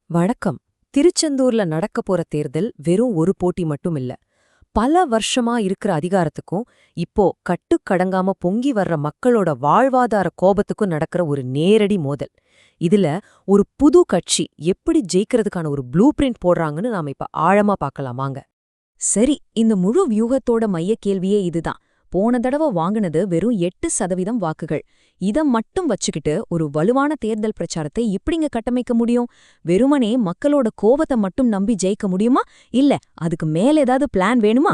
வணக்கம். திருச்செந்தூர்ல நடக்க போற தேர்தல் வெறும் ஒரு போட்டி மட்டும் இல்ல. பல வருஷமா இருக்கிற அதிகாரத்துக்கும் இப்போ கட்டுக்கடங்காம பொங்கி வர்ற மக்களோட வாழ்வாதார கோபத்துக்கும் நடக்கிற ஒரு நேரடி மோதல். இதுல ஒரு புது கட்சி எப்படி ஜெயிக்கிறதுக்கான ஒரு ப்ளூ பிரிண்ட் போடுறாங்கன்னு நாம இப்ப ஆழமா பார்க்கலாமாங்க. சரி, இந்த முழு வியூகத்தோட மைய கேள்வியே இதுதான். போன தடவை வாங்கினது வெறும் 8% வாக்குகள். இத மட்டும் வச்சுக்கிட்டு ஒரு வலுவான தேர்தல் பிரச்சாரத்தை இப்படிங்க கட்டமைக்க முடியும்? வெறுமனே மக்களோட கோபத்தை மட்டும் நம்பி ஜெயிக்க முடியுமா? இல்ல அதுக்கு மேல ஏதாவது பிளான் வேணுமா?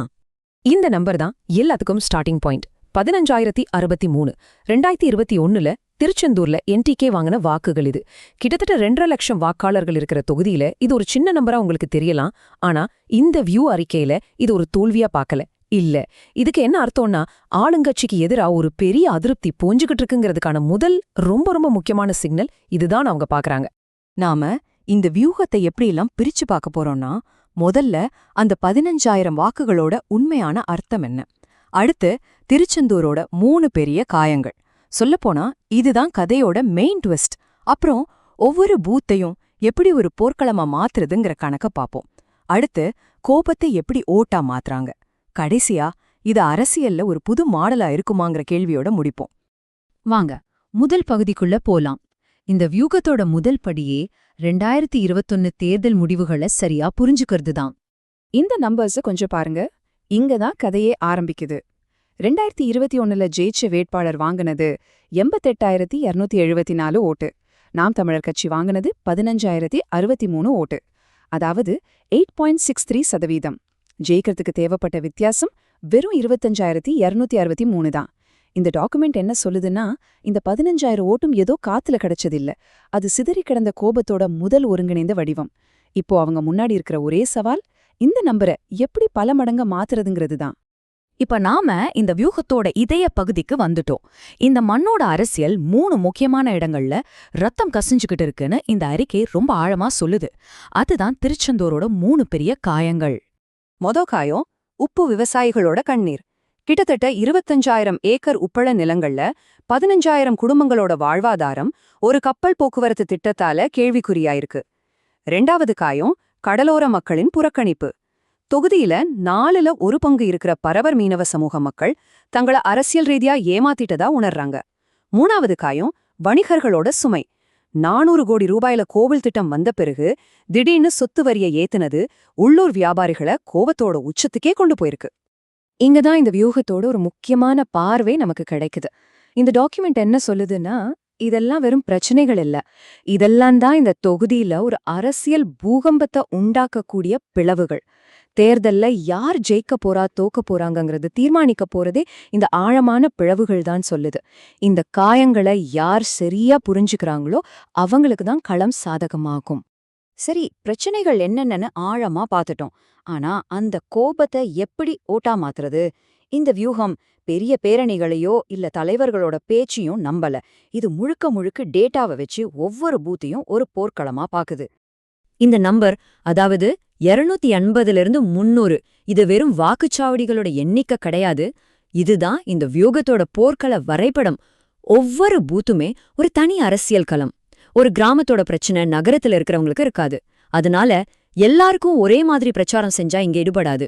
இந்த நம்பர் தான் எல்லாத்துக்கும் ஸ்டார்டிங் பாயிண்ட். 15,063 2021ல திருச்செந்தூர்ல என்டிகே வாங்கின வாக்குகள் இது. கிட்டத்தட்ட 2.5 லட்சம் வாக்காளர்கள் இருக்கிற தொகுதியில இது ஒரு சின்ன நம்பரா உங்களுக்கு தெரியலாம். ஆனா இந்த வியூ அறிக்கையில இது ஒரு தோல்வியா பார்க்கல. இல்ல, இதுக்கு என்ன அர்த்தம்னா ஆளுங்கட்சிக்கு எதிரா ஒரு பெரிய அதிருப்தி பூஞ்சுகிட்டு இருக்குங்கிறதுக்கான முதல் ரொம்ப ரொம்ப முக்கியமான சிக்னல் இதுதான் அவங்க பாக்குறாங்க. நாம இந்த வியூகத்தை எப்படியெல்லாம் பிரிச்சு பார்க்க போறோம்னா, முதல்ல அந்த 15,000 வாக்குகளோட உண்மையான அர்த்தம் என்ன? அடுத்து திருச்செந்தூரோட 3 பெரிய காயங்கள். சொல்லப்போனா இதுதான் கதையோட மெயின் ட்விஸ்ட். அப்புறம் ஒவ்வொரு பூத்தையும் எப்படி ஒரு போர்க்களமா மாத்துறதுங்கிற கணக்க பாப்போம். அடுத்து கோபத்தை எப்படி ஓட்டா மாத்துறாங்க. கடைசியா இது அரசியல்ல ஒரு புது மாடலா இருக்குமாங்கிற கேள்வியோட முடிப்போம். வாங்க முதல் பகுதிக்குள்ள போலாம். இந்த வியூகத்தோட முதல் படியே 2021 தேர்தல் முடிவுகளை சரியா புரிஞ்சுக்கிறது தான். இந்த நம்பர்ஸ கொஞ்சம் பாருங்க. இங்க தான் கதையே ஆரம்பிக்குது. 2021ல ஜெயிச்ச வேட்பாளர் வாங்கினது 88,274 ஓட்டு. நாம் தமிழர் கட்சி வாங்கினது 15,063 ஓட்டு. அதாவது 8.63%. ஜெயிக்கிறதுக்கு தேவைப்பட்ட வித்தியாசம் வெறும் 25,263 தான். இந்த டாக்குமெண்ட் என்ன சொல்லுதுன்னா, இந்த 15,000 ஓட்டும் ஏதோ காத்துல கிடைச்சதில்ல. அது சிதறி கிடந்த கோபத்தோட முதல் ஒருங்கிணைந்த வடிவம். இப்போ அவங்க முன்னாடி இருக்கிற ஒரே சவால் இந்த நம்பரை எப்படி பல மடங்க மாத்துறதுங்கிறது தான். இப்ப நாம இந்த வியூகத்தோட இதய பகுதிக்கு வந்துட்டோம். இந்த மண்ணோட அரசியல் 3 முக்கியமான இடங்கள்ல ரத்தம் கசிஞ்சுக்கிட்டு இருக்குன்னு இந்த அறிக்கை ரொம்ப ஆழமா சொல்லுது. அதுதான் திருச்செந்தூரோட 3 பெரிய காயங்கள். காயம் உப்பு விவசாயிகளோட கண்ணீர். கிட்டத்தட்ட 25,000 ஏக்கர் உப்பள நிலங்கள்ல 15,000 குடும்பங்களோட வாழ்வாதாரம் ஒரு கப்பல் போக்குவரத்து திட்டத்தால கேள்விக்குறியாயிருக்கு. 2வது காயம் கடலோர மக்களின் புறக்கணிப்பு. தொகுதியில 4ல 1 பங்கு இருக்கிற பரவர் மீனவ சமூக மக்கள் தங்கள அரசியல் ரீதியா ஏமாத்திட்டதா உணர்றாங்க. 3வது காயம் வணிகர்களோட சுமை. 400 கோடி ரூபாயில கோவில் திட்டம் வந்த பிறகு திடீர்னு சொத்து வரிய ஏத்துனது உள்ளூர் வியாபாரிகளை கோபத்தோட உச்சத்துக்கே கொண்டு போயிருக்கு. இங்கதான் இந்த வியூகத்தோட ஒரு முக்கியமான பார்வை நமக்கு கிடைக்குது. இந்த டாக்குமெண்ட் என்ன சொல்லுதுன்னா, இதெல்லாம் வெறும் பிரச்சனைகள் இல்ல, இதெல்லாம் தான் இந்த தொகுதியில ஒரு அரசியல் பூகம்பத்தை உண்டாக்கக்கூடிய பிளவுகள். தேர்தல்ல யார் ஜெயிக்க போறா தோக்க போறாங்கங்கிறது தீர்மானிக்க போறதே இந்த ஆழமான பிளவுகள் தான் சொல்லுது. இந்த காயங்களை யார் சரியா புரிஞ்சுக்கிறாங்களோ அவங்களுக்கு தான் களம் சாதகமாகும். சரி, பிரச்சனைகள் என்னென்னு ஆழமா பார்த்துட்டோம். ஆனா அந்த கோபத்தை எப்படி ஓட்டா மாத்துறது? இந்த வியூகம் பெரிய பேரணிகளையோ இல்ல தலைவர்களோட பேச்சையும் நம்பல. இது முழுக்க முழுக்க டேட்டாவை வச்சு ஒவ்வொரு பூத்தையும் ஒரு போர்க்களமா பாக்குது. இந்த நம்பர், அதாவது 280லிருந்து 300, இது வெறும் வாக்குச்சாவடிகளோட எண்ணிக்கை கிடையாது. இதுதான் இந்த வியூகத்தோட போர்க்கள வரைபடம். ஒவ்வொரு பூத்துமே ஒரு தனி அரசியல் களம். ஒரு கிராமத்தோட பிரச்சனை நகரத்துல இருக்கிறவங்களுக்கு இருக்காது. அதனால எல்லாருக்கும் ஒரே மாதிரி பிரச்சாரம் செஞ்சா இங்க ஈடுபடாது.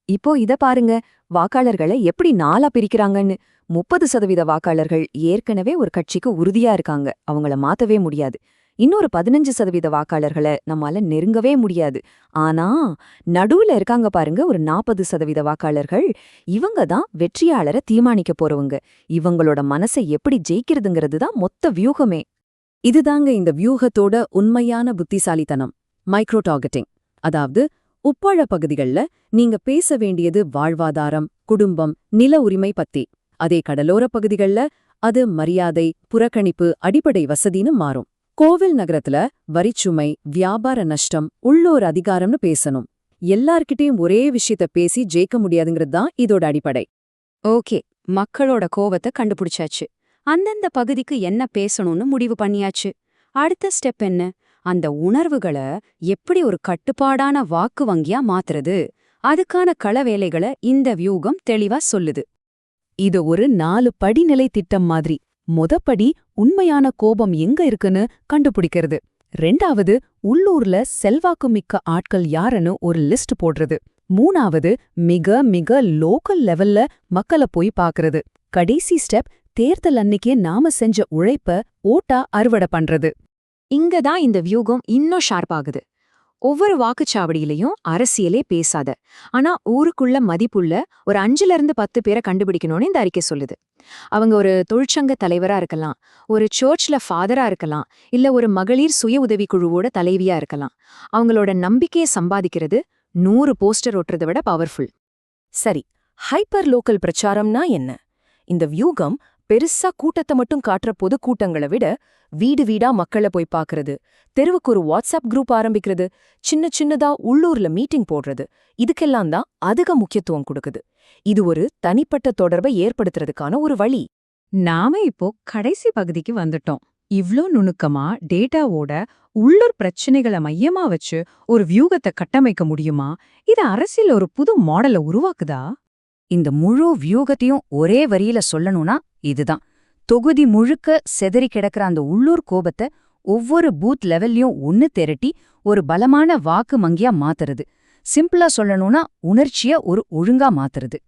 இப்போ இத பாருங்க, வாக்காளர்களை எப்படி 4ஆ பிரிக்கிறாங்கன்னு. 30% வாக்காளர்கள் ஏற்கனவே ஒரு கட்சிக்கு உறுதியா இருக்காங்க, அவங்கள மாத்தவே முடியாது. இன்னொரு 15% வாக்காளர்களை நம்மால நெருங்கவே முடியாது. ஆனா நடுவுல இருக்காங்க பாருங்க, ஒரு 40% வாக்காளர்கள். இவங்க தான் வெற்றியாளரை தீர்மானிக்க போறவங்க. இவங்களோட மனசை எப்படி ஜெயிக்கிறதுங்கிறது தான் மொத்த வியூகமே. இதுதாங்க இந்த வியூகத்தோட உண்மையான புத்திசாலித்தனம். Micro targeting. அதாவது உப்பள பகுதிகள்ல நீங்க பேச வேண்டியது வாழ்வாதாரம், குடும்பம், நில உரிமை பத்தி. அதே கடலோர பகுதிகள்ல அது மரியாதை, புறக்கணிப்பு, அடிப்படை வசதின்னு மாறும். கோவில் நகரத்துல வரிச்சுமை, வியாபார நஷ்டம், உள்ளூர் அதிகாரம்னு பேசணும். எல்லார்கிட்டயும் ஒரே விஷயத்த பேசி ஜெயிக்க முடியாதுங்கிறது தான் இதோட அடிப்படை. ஓகே, மக்களோட கோவத்தை கண்டுபிடிச்சாச்சு. அந்தந்த பகுதிக்கு என்ன பேசணும்னு முடிவு பண்ணியாச்சு. அடுத்த ஸ்டெப் என்ன? அந்த உணர்வுகளை எப்படி ஒரு கட்டுப்பாடான வாக்கு வங்கியா மாத்துறது? அதுக்கான கள வேலைகளை இந்த வியூகம் தெளிவா சொல்லுது. இது ஒரு 4 படிநிலை திட்டம் மாதிரி. மொதப்படி உண்மையான கோபம் எங்க இருக்குன்னு கண்டுபிடிக்கிறது. 2வது உள்ளூர்ல செல்வாக்குமிக்க ஆட்கள் யாருன்னு ஒரு லிஸ்ட் போடுறது. 3வது மிக மிக லோக்கல் லெவல்ல மக்களை போய் பாக்குறது. கடைசி ஸ்டெப் தேர்தல் அன்னைக்கே நாம செஞ்ச உழைப்ப ஓட்டா அறுவடை பண்றது. இங்க தான் இந்த வியூகம் இன்னும் ஷார்ப்பாகுது. ஒவ்வொரு வாக்குச்சாவடியிலையும் அரசியலே பேசாத, ஆனா ஊருக்குள்ள மதிப்புள்ள ஒரு 5ல இருந்து 10 பேரை கண்டுபிடிக்கணும்னு இந்த அறிக்கை சொல்லுது. அவங்க ஒரு தொழிற்சங்க தலைவரா இருக்கலாம், ஒரு சர்ச்ல ஃபாதரா இருக்கலாம், இல்ல ஒரு மகளிர் சுய உதவிக்குழுவோட தலைவியா இருக்கலாம். அவங்களோட நம்பிக்கையை சம்பாதிக்கிறது 100 போஸ்டர் ஒட்டுறதை விட பவர்ஃபுல். சரி, ஹைப்பர் லோக்கல் பிரச்சாரம்னா என்ன? இந்த வியூகம் பெருசா கூட்டத்தை மட்டும் காட்டுற பொது கூட்டங்களை விட வீடு வீடா மக்களை போய் பார்க்கறது, தெருவுக்கு ஒரு வாட்ஸ்அப் குரூப் ஆரம்பிக்கிறது, சின்ன சின்னதா உள்ளூர்ல மீட்டிங் போடுறது, இதுக்கெல்லாம் தான் அதிக முக்கியத்துவம் கொடுக்குது. இது ஒரு தனிப்பட்ட தொடர்பை ஏற்படுத்துறதுக்கான ஒரு வழி. நாம இப்போ கடைசி பகுதிக்கு வந்துட்டோம். இவ்ளோ நுணுக்கமா டேட்டாவோட உள்ளூர் பிரச்சனைகளை மையமா வச்சு ஒரு வியூகத்தை கட்டமைக்க முடியுமா? இது அரசியல் ஒரு புது மாடலை உருவாக்குதா? இந்த முழு வியூகத்தையும் ஒரே வரியில சொல்லணும்னா இதுதான். தொகுதி முழுக்க செதறி கிடக்கிற அந்த உள்ளூர் கோபத்தை ஒவ்வொரு பூத் லெவல்லையும் ஒன்னு திரட்டி ஒரு பலமான வாக்கு மங்கியா மாத்துறது. சிம்பிளா சொல்லணும்னா உணர்ச்சிய ஒரு ஒழுங்கா மாத்துறது.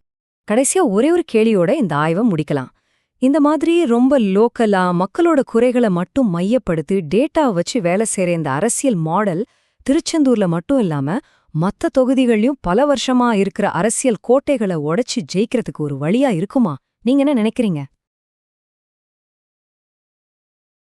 கடைசியா ஒரே ஒரு கேள்வியோட இந்த ஆய்வை முடிக்கலாம். இந்த மாதிரி ரொம்ப லோக்கலா மக்களோட குறைகளை மட்டும் மையப்படுத்தி டேட்டாவை வச்சு வேலை செய்யற இந்த அரசியல் மாடல் திருச்செந்தூர்ல மட்டும் இல்லாம மத்த தொகுதிகள்லயும் பல வருஷமா இருக்கிற அரசியல் கோட்டைகளை உடைச்சு ஜெயிக்கிறதுக்கு ஒரு வழியா இருக்குமா? நீங்க என்ன நினைக்கிறீங்க?